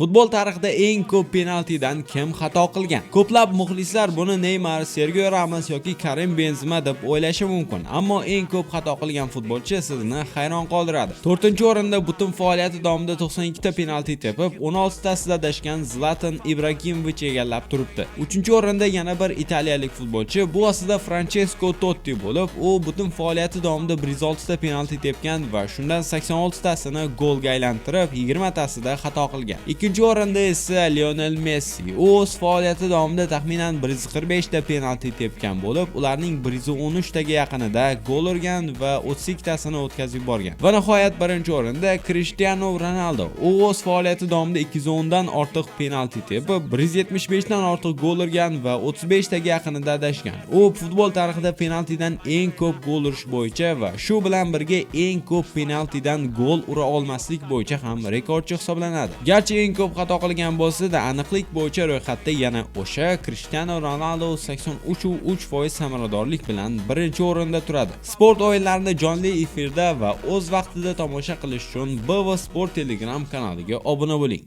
Futbol tarixida eng ko'p penaltidan kim xato qilgan? Ko'plab muxlislar buni Neymar, Sergio Ramos yoki Karim Benzema deb o'ylashi mumkin, ammo eng ko'p xato qilgan futbolchi sizni hayron qoldiradi. 4-o'rinda butun faoliyati davomida 92 ta penalti tepib, 16 tasida adashgan Zlatan Ibragimovich egallab turibdi. 3-o'rinda yana bir italiyalik futbolchi, bu aslida Francesco Totti bo'lib, u butun faoliyati davomida 106 ta penalti tepgan va shundan 86 tasini golga aylantirib, 20 tasida xato qilgan. Ikkinchi o'rinda esa Lionel Messi. U o'z faoliyati davomida taxminan 145 ta penalti tepgan bo'lib, ularning 113 taga yaqinida gol urgan va 32 tasini o'tkazib yuborgan. Va nihoyat birinchi o'rinda Cristiano Ronaldo. U o'z faoliyati davomida 210 dan ortiq penalti tepib, 175 dan ortiq gol urgan va 35 taga yaqinida adashgan. U futbol tarixida penaltidan eng ko'p gol urish bo'yicha va shu bilan birga eng ko'p penaltidan gol ura olmaslik bo'yicha ham rekordchi hisoblanadi. Garchi eng ko'p xato qilgan bo'lsa-da, aniqlik bo'yicha ro'yxatda yana o'sha Cristiano Ronaldo 83.3% samaradorlik bilan birinchi o'rinda turadi. Sport o'yinlarini jonli efirda va o'z vaqtida tomosha qilish uchun BV Sport Telegram kanaliga obuna bo'ling.